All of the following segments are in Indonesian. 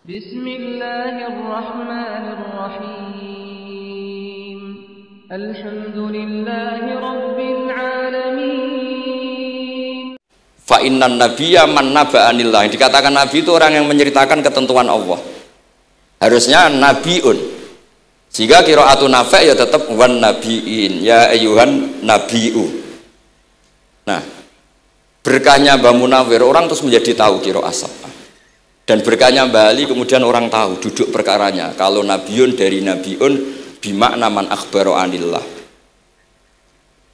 Bismillahirrahmanirrahim. Alhamdulillahi rabbil alamin. Fa innan nabiyya man naba'anillah. Dikatakan nabi itu orang yang menceritakan ketentuan Allah. Harusnya nabiun. Jika qiraatun nafi' ya tetap wan nabiin, ya ayyuhan nabiu. Nah, berkahnya Mbah Munawir orang terus menjadi tahu qiraat sab'ah. Dan berkahnya Mbah Ali kemudian orang tahu duduk perkaranya. Kalau nabiun dari nabiun bimakna man akhbaro anillah.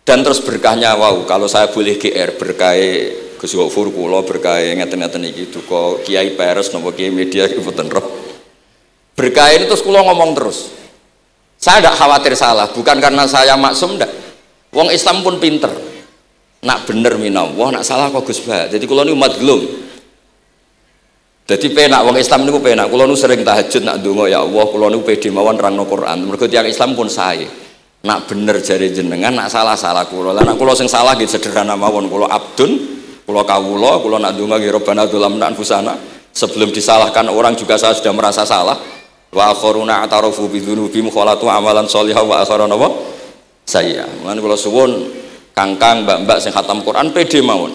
Dan terus berkahnya wow, kalau saya boleh GR berkah Gus Gofur kula berkah ngeten-ngeten iki duka Kiai Peres napa Kiai Media iki mboten roh. Berkah ini terus kula ngomong terus. Saya tidak khawatir salah, bukan karena saya maksum ndak. Wong Islam pun pinter. Nak bener minallah, nak salah kok Gus Bah. Jadi kula niku umat gelum. Jadi penak wong Islam niku penak. Kula nu sering tahajud nak ndonga ya Allah, kula niku pede mawon nerangno Quran. Mergo tiyang Islam pun sae. Nak bener jare jenengan, nak salah kula. Lah nak kula sing salah nggih sederhana mawon, kula abdun, kula kawula, kula nak ndonga nggih Rabbana dzalamna anfusana. Sebelum disalahkan orang juga saya sudah merasa salah. Wa akharuna atarafu bi dzunubihim khalatu amalan shalihah wa akharuna wa sayya. Mulane kula suwun kangkang mbak-mbak sing khatam Quran pede mawon.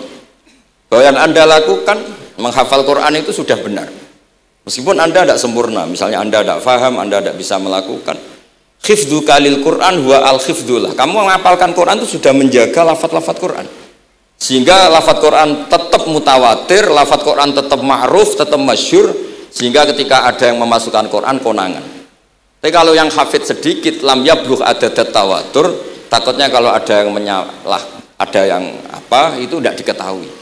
Bahwa yang Anda lakukan menghafal Quran itu sudah benar. Meskipun Anda tidak sempurna, misalnya Anda tidak faham, Anda tidak bisa melakukan. Khifdhu kalil Quran huwa al-khifdullah. Kamu menghafalkan Quran itu sudah menjaga lafaz-lafaz Quran. Sehingga lafaz Quran tetap mutawatir, lafaz Quran tetap ma'ruf, tetap masyhur, sehingga ketika ada yang memasukkan Quran konangan. Tapi kalau yang hafid sedikit, lam yablugh adadat tawatur, takutnya kalau ada yang menyalah, ada yang apa, itu tidak diketahui.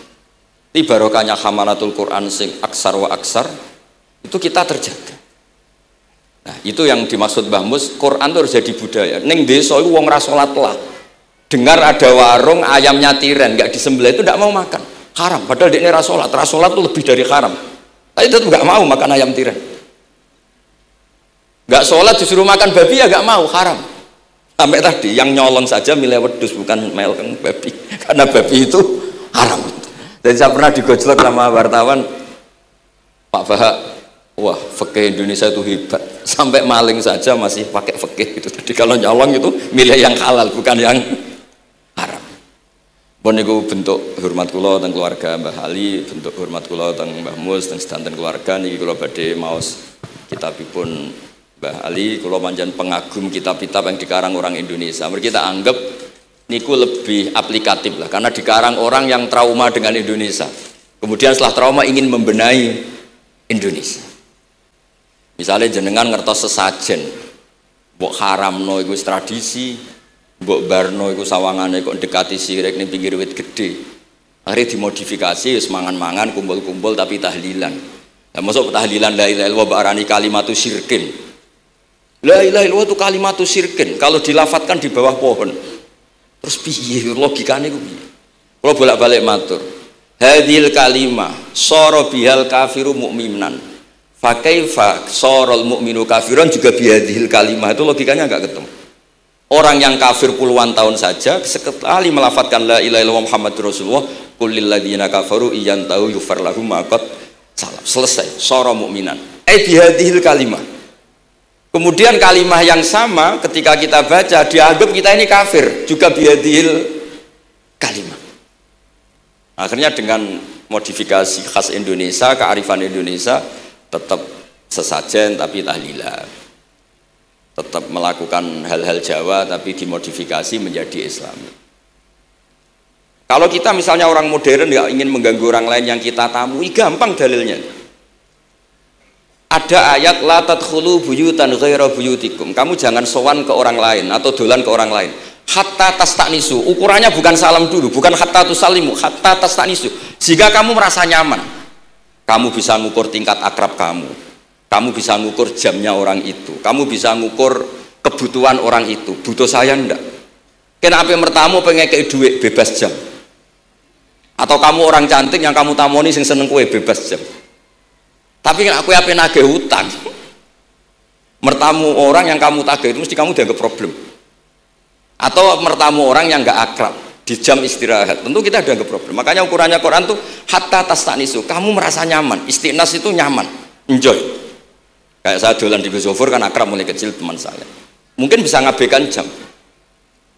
Di barokahnya hamalatul Quran sing aksar wa aksar itu kita terjaga. Nah, itu yang dimaksud Mbah Mus, Quran itu harus jadi budaya. Ning desa iku wong ra salat lah. Dengar ada warung ayamnya tiren enggak disembelih itu enggak mau makan. Haram, padahal dia ra salat. Ra salat itu lebih dari haram. Tapi tetap enggak mau makan ayam tiren. Enggak salat disuruh makan babi ya enggak mau, haram. Sampai tadi yang nyolong saja milih wedhus bukan melkeng babi. Karena babi itu haram. Dan saya pernah digojlok sama wartawan, Pak Bahak, wah fikih Indonesia itu hebat, sampai maling saja masih pakai fikih itu. Jadi kalau nyolong itu milih yang halal bukan yang haram. Bon niku bentuk hormat kula teng keluarga Mbah Ali, bentuk hormat kula teng Mbah Mus teng sedanten keluarga niki kula badhe maos kitabipun Mbah Ali. Kula pancen pengagum kitab-kitab yang dikarang orang Indonesia. Mereka kita anggap niku lebih aplikatif lah, karena dikarang orang yang trauma dengan Indonesia. Kemudian setelah trauma ingin membenahi Indonesia. Misalnya jenengan ngertos sesajen, mbok haramno iku tradisi, mbok barno iku sawangane kok dekati sirik ning pinggir wit gede. Akhirnya dimodifikasi wis mangan-mangan, kumpul-kumpul tapi tahlilan. Lah masuk tahlilan la ilaha illallah barani kalimatu syirkin. La ilaha illallah itu kalimatu syirkin kalau dilafatkan di bawah pohon. Terus piye logikane ku piye? Kalau bolak-balik matur. Hadhil kalimah sara bihal kafiru mu'minan. Fa kaifa saral mu'minu kafiran juga bihadhil kalimah, itu logikanya enggak ketemu. Orang yang kafir puluhan tahun saja sekali melafatkan la ilaha illallah Muhammadur Rasulullah, qul lil ladzina kafaru iyantahu yufar lahum ma qad salam. Selesai, sara mu'minan. Bihadhil kalimah. Kemudian kalimah yang sama ketika kita baca dianggap kita ini kafir juga bihadil kalimah. Akhirnya dengan modifikasi khas Indonesia, kearifan Indonesia, tetap sesajen tapi tahlilan. Tetap melakukan hal-hal Jawa tapi dimodifikasi menjadi Islami. Kalau kita misalnya orang modern nggak ingin mengganggu orang lain yang kita tamui, gampang dalilnya. Ada ayat la tadkhulu buyutan ghaira buyutikum. Kamu jangan sowan ke orang lain atau dolan ke orang lain. Hatta tastanisu. Ukurannya bukan salam dulu, bukan hatta tusallimu, hatta tastanisu. Jika kamu merasa nyaman, kamu bisa ngukur tingkat akrab kamu. Kamu bisa ngukur jamnya orang itu. Kamu bisa ngukur kebutuhan orang itu. Butuh saya ndak? Kenapa mertamu pengen ke duit bebas jam? Atau kamu orang cantik yang kamu tamoni sing seneng kue bebas jam? Tapi aku apa nagih hutang, mertamu orang yang kamu tagih itu mesti kamu dianggap problem. Atau mertamu orang yang nggak akrab di jam istirahat, tentu kita dianggap problem. Makanya ukurannya Quran tuh hatta tastanisu, kamu merasa nyaman. Istinas itu nyaman, enjoy. Kayak saya dolan di Gus Zofur kan akrab mulai kecil teman saya. Mungkin bisa ngabaikan jam.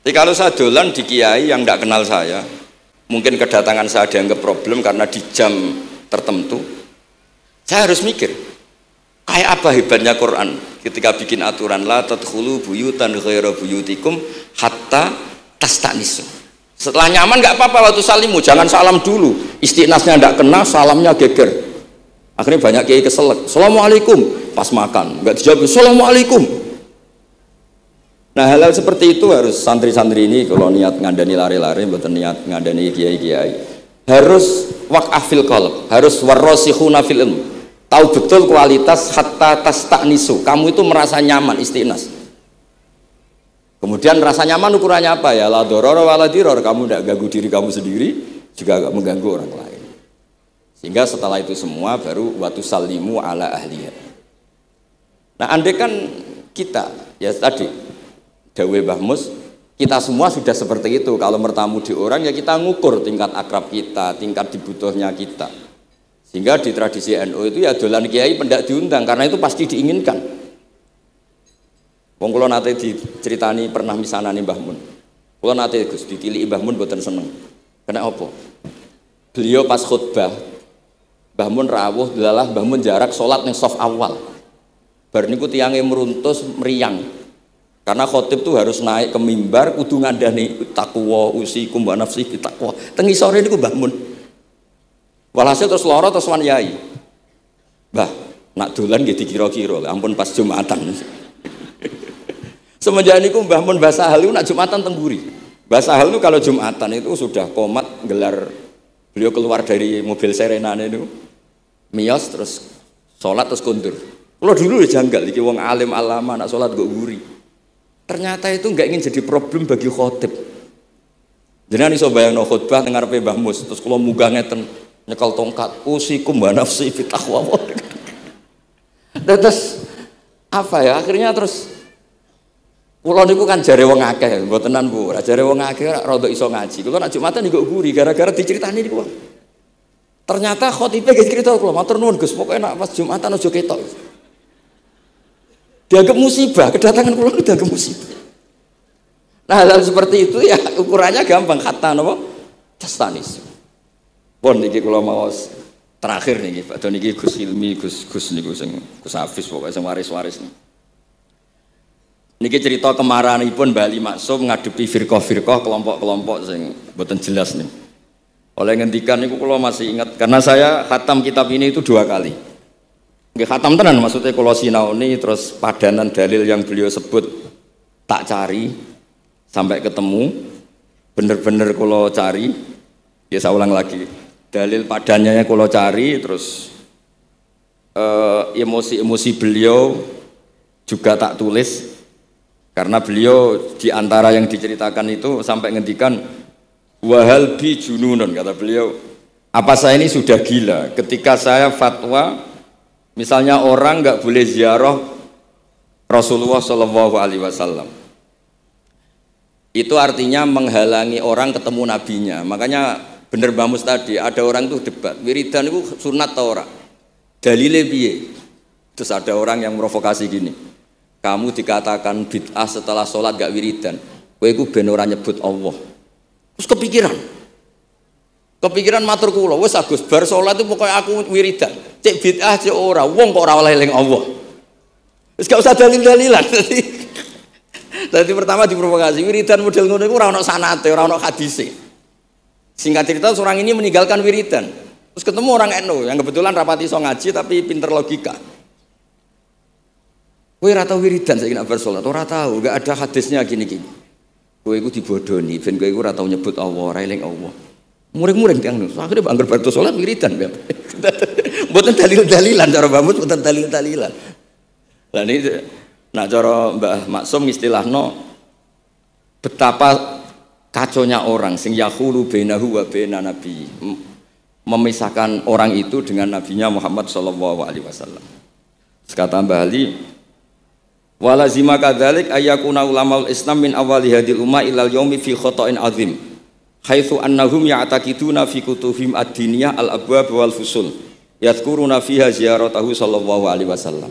Tapi kalau saya dolan di kiai yang tidak kenal saya, mungkin kedatangan saya dianggap problem karena di jam tertentu, saya harus mikir, kayak apa hebatnya Quran ketika bikin aturan la tadkhulu buyutan ghaira buyutikum hatta tastanisu. Setelah nyaman nggak apa-apa waktu salimu, jangan salam dulu. Istinasnya tidak kena, salamnya geger. Akhirnya banyak kiai keselak. Assalamualaikum pas makan, nggak dijawab. Assalamualaikum. Nah hal-hal seperti itu harus santri-santri ini kalau niat ngandani lari-lari, bukan niat ngandani kiai-kiai, harus waqafil qalb, harus warrasikhuna fil ilm. Tahu betul kualitas hatta tastanisu. Kamu itu merasa nyaman istinas. Kemudian rasa nyaman ukurannya apa ya? La dororo wala diror. Kamu tidak ganggu diri kamu sendiri, juga agak mengganggu orang lain. Sehingga setelah itu semua baru watu salimu ala ahliya. Nah, andai kan kita ya tadi dawe Mbah Mus, kita semua sudah seperti itu. Kalau bertamu di orang ya kita ngukur tingkat akrab kita, tingkat dibutuhnya kita. Sehingga di tradisi NU itu ya dolan kiai pendak diundang karena itu pasti diinginkan. Wong kula nate diceritani pernah misanani Mbah Mun. Kula nate Gus ditiliki Mbah Mun mboten seneng. Kena apa? Beliau pas khutbah Mbah Mun rawuh delalah Mbah Mun jarak salat ning saf awal. Bar niku tiyange meruntus meriang. Karena khotib tuh harus naik ke mimbar kudu ngandani taqwa usikum wa nafsi taqwa. Teng isore niku Mbah Mun. Walhasil terus loro terus wan yai. Mbah, nak dolan nggih dikira-kira, ampun pas Jumatan. Semenjak niku Mbah Mun Mbah Sahal itu nak Jumatan tengguri. Mbah Sahal itu kalau Jumatan itu sudah komat gelar, beliau keluar dari mobil serenane itu miyos terus sholat terus kundur. Kalau dulu ya janggal, iki wong alim alama nak sholat kok guri. Ternyata itu nggak ingin jadi problem bagi khotib. Jenengan iso bayangno khutbah teng ngarepe Mbah Mus terus kula munggah ngeten nyekel tongkat usikum wa nafsi fi taqwa. Terus apa ya akhirnya terus kula niku kan jare wong akeh, mboten tenan Bu. Jare wong akeh ora rada iso ngaji. Kula nak Jumatan niku guri gara-gara diceritani niku. Ternyata khotibe nggih cerita kula, matur nuwun Gus, pokoke nak pas Jumatan aja ketok. Dianggap musibah, kedatangan kula dianggap musibah. Nah, hal seperti itu ya ukurannya gampang kata napa? Tastanis. Pun niki kula maos terakhir niki Pak Don niki Gus Ilmi, Gus niku sing Gus Hafiz pokoke sing waris-waris niki. Niki cerita kemarahanipun Mbah Ali Maksum ngadepi firqah-firqah kelompok-kelompok sing mboten jelas nih. Oleh ngendikan niku kula masih ingat karena saya khatam kitab ini itu 2 kali. Nggih khatam tenan maksudnya kula sinaoni terus padanan dalil yang beliau sebut tak cari sampai ketemu bener-bener kula cari. Ya saya ulang lagi. Dalil padannya kula cari terus emosi-emosi beliau juga tak tulis. Karena beliau di antara yang diceritakan itu sampai ngendikan wahal bi jununun, kata beliau, apa saya ini sudah gila ketika saya fatwa misalnya orang nggak boleh ziarah Rasulullah Shallallahu Alaihi Wasallam. Itu artinya menghalangi orang ketemu nabinya. Makanya bener Mbah Mus tadi ada orang tuh debat wiridan itu sunat atau ora, dalile piye. Terus ada orang yang provokasi gini, kamu dikatakan bid'ah setelah sholat gak wiridan, kowe iku ben ora nyebut Allah. Terus kepikiran matur kula, wis Agus bar sholat itu pokoknya aku wiridan. Cek bid'ah cek ora, wong kok ora oleh eling Allah. Wis gak usah dalil-dalilan. Dadi pertama diprovokasi, wiridan model ngono iku ora ono sanate, ora ono hadise. Singkat cerita seorang ini meninggalkan wiridan. Terus ketemu orang NU yang kebetulan rapati iso ngaji tapi pinter logika. Kowe ora tau wiridan saiki nek bar salat, ora tau, enggak ada hadisnya gini-gini. Kowe iku dibodoni, ben kowe iku ora tau nyebut Allah, ora eling Allah. Muring-muring tiyang niku. Akhire angger bar salat wiridan. Mboten dalil-dalilan cara Mbah Mus, mboten dalil-dalilan. Lah niki nak cara Mbah Maksum istilahno betapa kaconya orang sing yahulu bainahu wa baina nabi. Memisahkan orang itu dengan nabinya Muhammad sallallahu alaihi wasallam. Kata Mbah Ali, walazima kadzalik ayyakuna ulamaul Islam min awali hadil umma ilal yaumi fi khata'in azim haitsu annahum ya'taqiduna fi kutubihim ad-diniyah al-abwab wal fusul yadhkuruna fiha ziyaratahu sallallahu alaihi wasallam.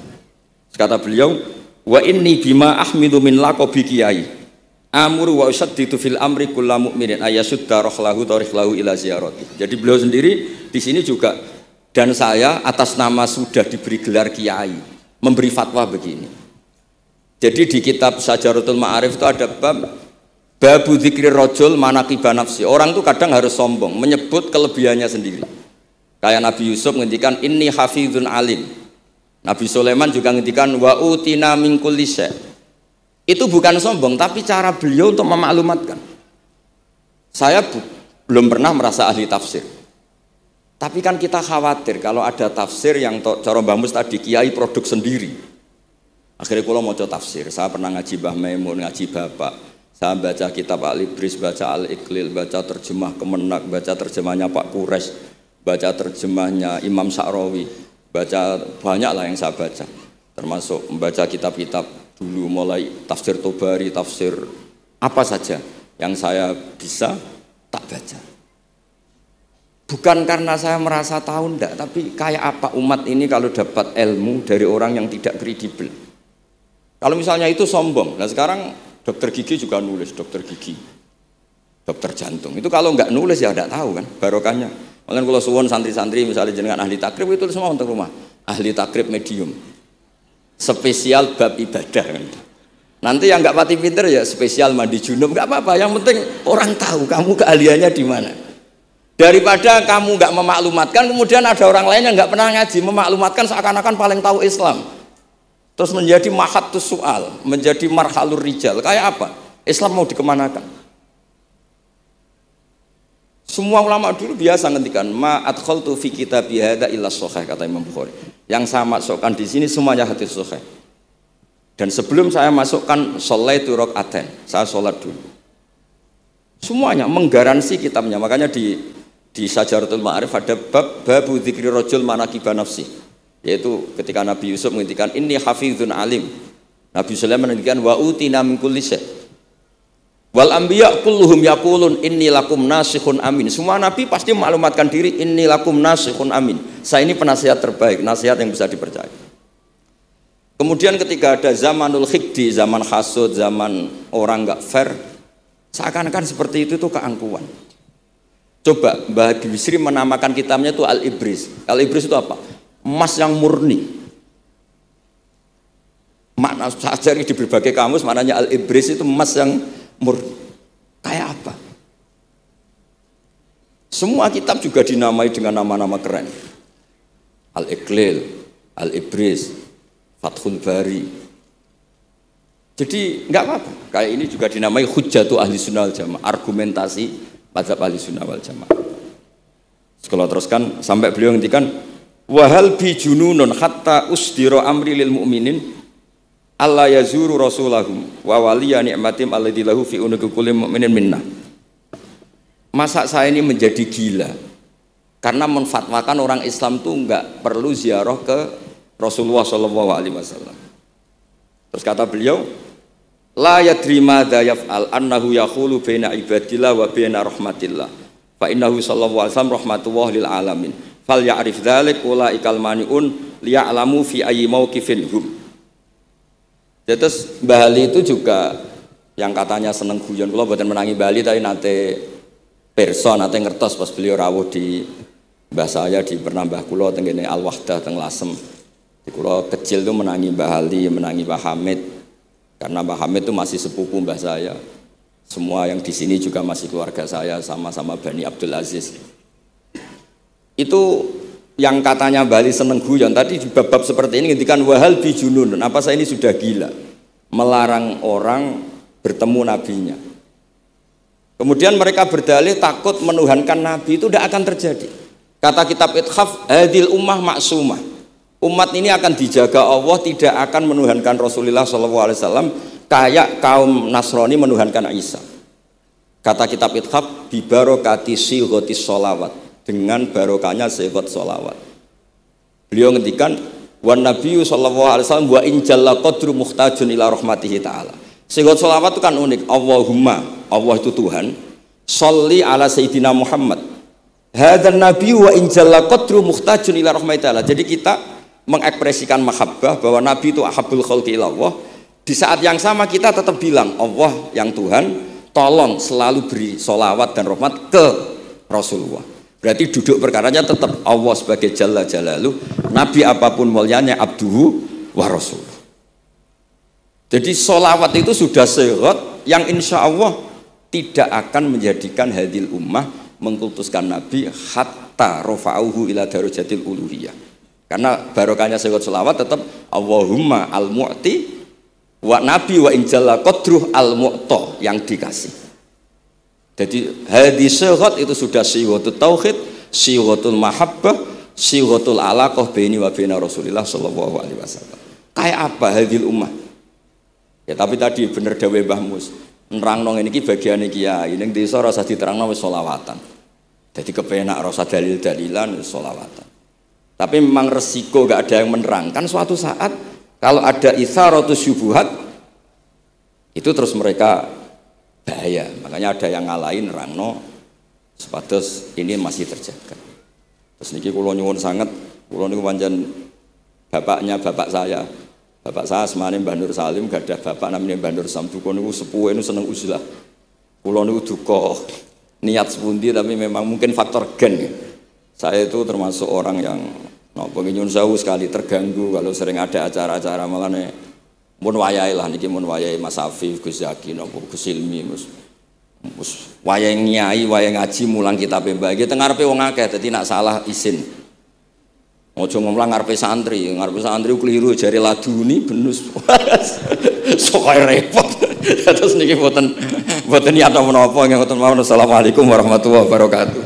Kata beliau, wa inni bima ahmidu min laqabi kiai amuru wa usaddidu fil amri kullu mu'minin ayasudda rahlahu tariklahu ila ziyarati. Jadi beliau sendiri di sini juga, dan saya atas nama sudah diberi gelar kiai memberi fatwa begini. Jadi di kitab Syajaratul Ma'arif itu ada babu dzikri rajul manaqiba nafsi. Orang tuh kadang harus sombong menyebut kelebihannya sendiri. Kayak Nabi Yusuf ngendikan inni hafizun alim. Nabi Sulaiman juga ngendikan wa utina min kulli syai'. Itu bukan sombong, tapi cara beliau untuk memaklumatkan. Saya belum pernah merasa ahli tafsir. Tapi kan kita khawatir kalau ada tafsir yang cara Mbah Mus tadi kiai produk sendiri. Akhirnya kalau mau tafsir, saya pernah ngaji Mbah Maimun, ngaji Bapak. Saya baca kitab Al-Ibris, baca Al-Iqlil, baca terjemah Kemenak, baca terjemahnya Pak Quraisy, baca terjemahnya Imam Sa'rawi. Baca banyak lah yang saya baca, termasuk membaca kitab-kitab dulu mulai tafsir Tobari, tafsir apa saja yang saya bisa tak baca. Bukan karena saya merasa tahu enggak, tapi kayak apa umat ini kalau dapat ilmu dari orang yang tidak kredibel. Kalau misalnya itu sombong. Nah sekarang dokter gigi juga nulis, dokter gigi, dokter jantung. Itu kalau enggak nulis ya enggak tahu kan barokahnya. Mungkin kalau suwon santri-santri misalnya jenengan ahli takrib itu semua untuk rumah. Ahli takrib medium. Spesial bab ibadah kan. Nanti yang enggak pati pinter ya spesial mandi junub, enggak apa-apa. Yang penting orang tahu kamu keahliannya di mana. Daripada kamu enggak memaklumatkan, kemudian ada orang lain yang enggak pernah ngaji memaklumatkan seakan-akan paling tahu Islam. Terus menjadi mahatus soal, menjadi marhalur rijal. Kayak apa? Islam mau dikemanakan? Semua ulama dulu biasa ngendikan ma adkhaltu fi kitabi hadza illa shahih, kata Imam Bukhari. Yang saya masukkan di sini semuanya hadis sahih. Dan sebelum saya masukkan sholaitu rakaatain, saya sholat dulu. Semuanya menggaransi kitabnya. Makanya di Syajaratul Ma'arif ada babu dzikri rajul manaqiba nafsi. Yaitu ketika Nabi Yusuf menghentikan inni hafizun alim. Nabi Sulaiman menghentikan wa utina min kulli syai'. Wal anbiya kulluhum yaqulun inni lakum nasikhun amin. Semua nabi pasti memaklumatkan diri inni lakum nasikhun amin. Saya ini penasihat terbaik, nasihat yang bisa dipercaya. Kemudian ketika ada zamanul khikdi, zaman hasud, zaman orang enggak fair, seakan-akan seperti itu tuh keangkuhan. Coba Mbah Bisri menamakan kitabnya itu Al-Ibris. Al-Ibris itu apa? Emas yang murni. Makna saya cari di berbagai kamus maknanya Al-Ibris itu emas yang murni. Kayak apa? Semua kitab juga dinamai dengan nama-nama keren. Al-Iqlil, Al-Ibris, Fathul Bari. Jadi enggak apa-apa. Kayak ini juga dinamai Hujjatu Ahli Sunnah wal Jamaah, argumentasi mazhab Ahli Sunnah wal Jamaah. Sekolah teruskan sampai beliau ngendikan wahal bi jununun hatta usdira amri lil mu'minin Allah yazuru rasulahum wa waliya ni'matim alladzi lahu fi unuqi kulli mu'minin minna. Masa saya ini menjadi gila karena menfatwakan orang Islam tuh enggak perlu ziarah ke Rasulullah sallallahu alaihi wasallam. Terus kata beliau, la yadri madza yaf'al annahu yaqulu baina ibadillah wa baina rahmatillah. Fa innahu sallallahu alaihi wasallam rahmatullah lil alamin. Fal ya'rif dzalik ulaikal maniun liya'lamu fi ayyi mauqifin hum. Terus Mbah Ali itu juga yang katanya seneng guyon, kula mboten menangi Mbah Ali tapi nate pirsa nate ngertos pas beliau rawuh di mbah saya di Pernambah kula teng kene Al Wahdah teng Lasem. Di kula kecil tuh menangi Mbah Ali, menangi Mbah Hamid. Karena Mbah Hamid itu masih sepupu mbah saya. Semua yang di sini juga masih keluarga saya, sama-sama Bani Abdul Aziz. Itu yang katanya Bali seneng guyon tadi di bab-bab seperti ini ngendikan wahal bijunun. Apa saya ini sudah gila melarang orang bertemu nabinya. Kemudian mereka berdalih takut menuhankan nabi itu tidak akan terjadi. Kata kitab Ithaf, hadil ummah maksumah. Umat ini akan dijaga Allah, tidak akan menuhankan Rasulullah SAW kayak kaum Nasrani menuhankan Isa. Kata kitab Ithaf, bibarokati sighotis sholawat, dengan barokahnya sighat sholawat. Beliau ngendikan, wan nabiyyu sallallahu alaihi wasallam wa in jalla qadru muhtajun ila rahmatihi ta'ala. Sighat sholawat itu kan unik. Allahumma, Allah itu Tuhan, sholli ala sayyidina Muhammad. Hadzal nabiyyu wa in jalla qadru muhtajun ila rahmatihi ta'ala. Jadi kita mengekspresikan mahabbah bahwa Nabi itu ahabbul khalqi ilallah, di saat yang sama kita tetap bilang Allah yang Tuhan tolong selalu beri sholawat dan rahmat ke Rasulullah. Berarti duduk perkaranya tetap Allah sebagai Jalla Jalaluh, Nabi apapun mulianya abduhu wa rasuluh. Jadi sholawat itu sudah syarat yang insya Allah tidak akan menjadikan hadil ummah mengkultuskan Nabi hatta rofa'uhu ila darajatil uluhiyah. Karena barokahnya syarat sholawat tetap Allahumma al-mu'ti wa nabi wa injalla qadruh al-mu'ta, yang dikasih. Jadi hadis syarat itu sudah syiwatul tauhid, syiwatul mahabbah, syiwatul alaqah baini wa baina Rasulillah sallallahu alaihi wasallam. Kayak apa hadil ummah? Ya tapi tadi bener dawuh Mbah Mus, nerangno ngene iki bagiane kiai ning desa rasa diterangno wis selawatan. Jadi kepenak rasa dalil-dalilan wis selawatan. Tapi memang resiko gak ada yang menerangkan suatu saat kalau ada itsaratus syubuhat itu terus mereka bahaya. Makanya ada yang ngalahin nerangno sepatus ini masih terjaga. Terus niki kula nyuwun sanget, kula niku pancen bapaknya bapak saya. Bapak saya semane Mbah Nur Salim, gak ada bapak namanya Mbah Nur Sam. Duka niku sepuhe niku seneng uzlah. Kula niku duka niat sepundi tapi memang mungkin faktor gen. Saya itu termasuk orang yang pengen jauh sekali terganggu kalau sering ada acara-acara malah nih mun wayahe lah niki mun wayahe Mas Afif, Gus Zaki napa Gus Ilmi mus wayahe nyai, wayahe ngaji mulang kitab mbah iki teng ngarepe wong akeh dadi nak salah izin. Ojo ngomong ngarepe santri keliru jari laduni benus. Sok repot. Terus niki mboten niat menapa nggih ngoten mawon. Assalamualaikum warahmatullahi wabarakatuh.